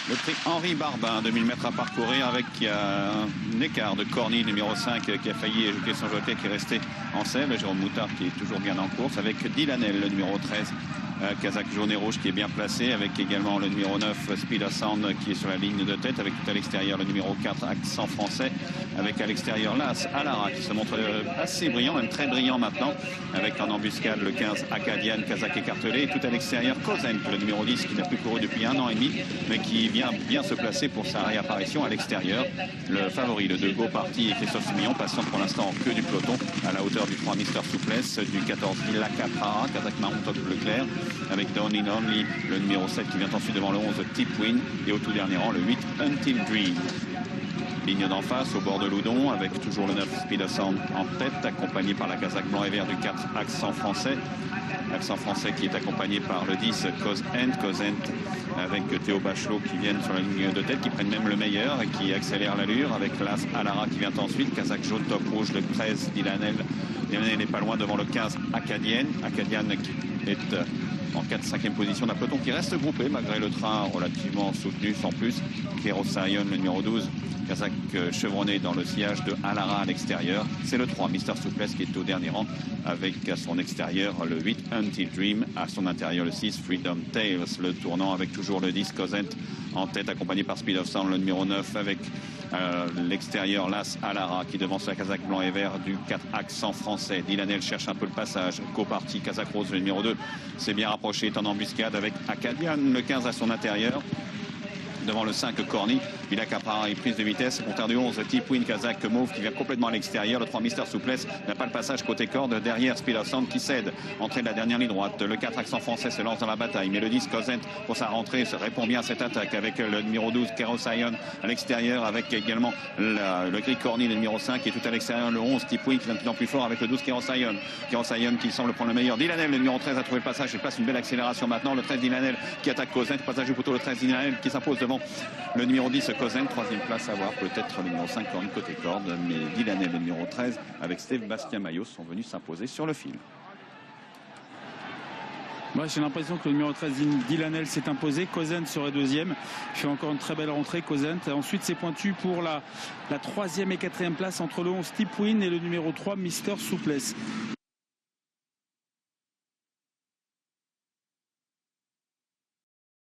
Le prix Henri Barbin, 2000 mètres à parcourir avec un écart de Corny, numéro 5, qui a failli ajouter son jockey, qui est resté en selle. Jérôme Moutard qui est toujours bien en course avec Dylanel, le numéro 13. Kazakh jaune et rouge qui est bien placé, avec également le numéro 9 Speed of Sound qui est sur la ligne de tête, avec tout à l'extérieur le numéro 4 Accent Français, avec à l'extérieur l'As Alara qui se montre assez brillant, même très brillant maintenant, avec en embuscade le 15 Acadian, Kazakh écartelé, et tout à l'extérieur Kozent, le numéro 10 qui n'a plus couru depuis 1 an et demi, mais qui vient bien se placer pour sa réapparition à l'extérieur. Le favori, le 2 Go Party et Christophe Soumillon passant pour l'instant en queue du peloton à la hauteur du 3 Mister Souplesse, du 14 Villa Capra, Kazakh Marron Top Bleu Clair, avec Down in Only, le numéro 7 qui vient ensuite devant le 11 Tip Win, et au tout dernier rang le 8 Until Dream. Ligne d'en face au bord de Loudon avec toujours le 9 Speed of Sound en tête, accompagné par la Kazakh blanc et vert du 4 Accent Français. Accent Français qui est accompagné par le 10 Kozent avec Théo Bachelot qui viennent sur la ligne de tête, qui prennent même le meilleur et qui accélèrent l'allure, avec l'As Alara qui vient ensuite, Kazakh jaune top rouge, le 13 Dylanel. Dylanel n'est pas loin devant le 15 Acadian. Acadian qui est en 4-5e position d'un peloton qui reste groupé malgré le train relativement soutenu sans plus. Kero Sion, le numéro 12, Kazakh chevronné dans le sillage de Alara à l'extérieur. C'est le 3 Mister Souplesse qui est au dernier rang, avec à son extérieur le 8 Until Dream, à son intérieur le 6 Freedom Tales, le tournant avec toujours le 10 Kozent en tête, accompagné par Speed of Sound, le numéro 9, avec l'extérieur l'As Alara qui devance la Kazakh blanc et vert du 4 Accent Français. Dylanel cherche un peu le passage, Coparty, Kazakh rose, le numéro 2 s'est bien rapproché, est en embuscade avec Acadian, le 15 à son intérieur. Devant le 5 Corny, Villa Capra et prise de vitesse. Compteur du 11 Tip Win, Kazakh Mauve qui vient complètement à l'extérieur. Le 3 Mister Souplesse n'a pas le passage côté corde. Derrière Speed of Sound qui cède. Entrée de la dernière ligne droite. Le 4 Accent Français se lance dans la bataille. Mais le 10 Kozent pour sa rentrée se répond bien à cette attaque avec le numéro 12 Kero Sion à l'extérieur, avec également le gris Corny, le numéro 5 qui est tout à l'extérieur. Le 11 Tip Win qui vient de plus en plus fort avec le 12 Kero Sion. Kero Sion qui semble prendre le meilleur. Dylanel, le numéro 13, a trouvé le passage. Il place une belle accélération maintenant. Le 13 Dylanel qui attaque Kozent. Passage du poteau, le 13 Dylanel qui s'impose devant le numéro 10 Kozent, 3e place à voir, peut-être le numéro 5 Corny côté corde, mais Dylanel, le numéro 13 avec Steve Bastien-Maillot sont venus s'imposer sur le fil. Ouais, j'ai l'impression que le numéro 13 Dylanel s'est imposé. Kozent serait 2e. Il fait encore une très belle rentrée, Kozent. Ensuite, c'est pointu pour la 3e et 4e place entre le 11 Tip Win et le numéro 3 Mister Souplesse.